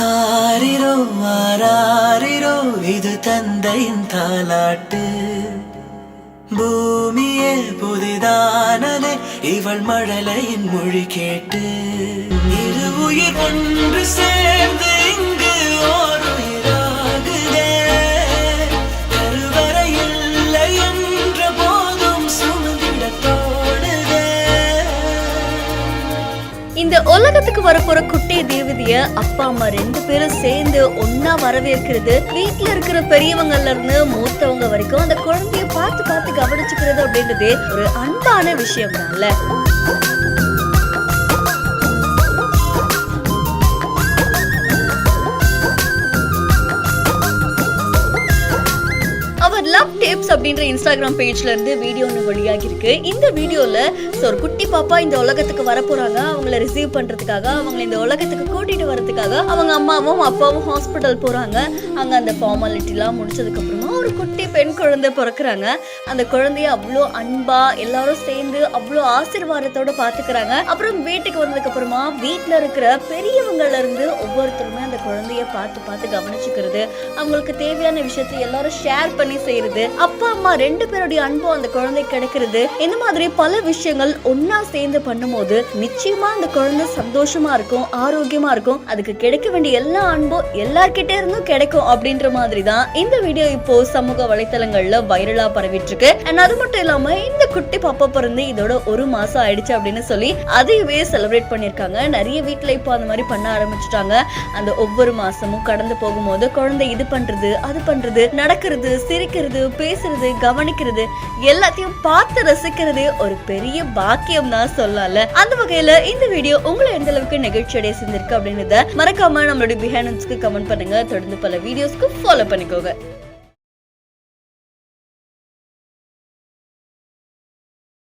ஆரிரோ ஆராரிரோ இது தந்தையின் தாலாட்டு. பூமியே புதிதானதே இவள் மழலையின் மொழி கேட்டு. இரு உயிர் ஒன்று சேர்ந்து இங்கு ஓர் உயிராகுதே. கருவறை இல்லை என்ற போதும் சுமந்திட தோணுதே. இந்த உலகத்துக்கு வரப்போற குட்டி தேவதைய அப்பா அம்மா 2 பேரும் சேர்ந்து ஒன்னா வரவேற்கிறது. வீட்டுல இருக்கிற பெரியவங்கல இருந்து மூத்தவங்க வரைக்கும் அந்த குழந்தைய பார்த்து பார்த்து கவனிச்சுக்கிறது அப்படின்றது ஒரு அன்பான விஷயம் தான்ல. லவ் டேப்ஸ் அப்படின்ற இன்ஸ்டாகிராம் பேஜ்ல இருந்து வீடியோ ஒன்று வெளியாகி இருக்கு. இந்த வீடியோல ஒரு குட்டி பாப்பா இந்த உலகத்துக்கு வர போறாங்க. அவங்கள ரிசீவ் பண்றதுக்காக, அவங்களை இந்த உலகத்துக்கு கூட்டிட்டு வரதுக்காக அவங்க அம்மாவும் அப்பாவும் ஹாஸ்பிட்டல் போறாங்க. அங்க அந்த ஃபார்மாலிட்டி எல்லாம் முடிச்சதுக்கு அப்புறமா ஒரு குட்டி பெண் குழந்தை பிறக்குறாங்க. அந்த குழந்தைய அவ்வளோ அன்பா எல்லாரும் சேர்ந்து அவ்வளோ ஆசீர்வாதத்தோட பாத்துக்கிறாங்க. அப்புறம் வீட்டுக்கு வந்ததுக்கு அப்புறமா வீட்டுல இருக்கிற பெரியவங்கல இருந்து ஒவ்வொருத்தருமே அந்த குழந்தைய பார்த்து பார்த்து கவனிச்சுக்கிறது, அவங்களுக்கு தேவையான விஷயத்தை எல்லாரும் ஷேர் பண்ணி செய்யறது, அப்பா அம்மா 2 பேருடைய அன்பும் அந்த குழந்தை கிடைக்கிறது. இந்த மாதிரி பல விஷயங்கள் ஒன்னா சேர்ந்து பண்ணும்போது நிச்சயமா அந்த குழந்தை சந்தோஷமா இருக்கும், ஆரோக்கியமா இருக்கும். அதுக்கு கிடைக்க வேண்டிய எல்லா அன்பும் எல்லார்கிட்ட இருந்தும் கிடைக்கும் அப்படின்ற மாதிரி தான் இந்த வீடியோ இப்போ சமூக வலைத்தளங்கள்ல வைரலா பரவிட்டு இருக்கு. அண்ட் அது மட்டும் இல்லாம இந்த குட்டி பாப்பா பிறந்து இதோட 1 மாசம் ஆயிடுச்சு அப்படின்னு சொல்லி அதையவே செலிப்ரேட் பண்ணிருக்காங்க. நிறைய வீட்டுல இப்போ அந்த மாதிரி பண்ண ஆரம்பிச்சுட்டாங்க. அந்த ஒவ்வொரு மாசமும் கடந்து போகும்போது குழந்தை இது பண்றது அது பண்றது, நடக்கிறது, சிரிக்கிறது, பேசுறது, கவனிக்கிறது எல்லாத்தையும் பார்த்து ரசிக்கிறதே ஒரு பெரிய பாக்கியம் தான் சொல்லல. அந்த வகையில இந்த வீடியோ உங்களை எந்த அளவுக்கு நிகழ்ச்சி அடைய செஞ்சிருக்கு அப்படின்றத மறக்காம நம்மளுடைய பிஹைண்ட் கமெண்ட் பண்ணுங்க. தொடர்ந்து பல வீடியோஸ்க்கு ஃபாலோ பண்ணிக்கோங்க.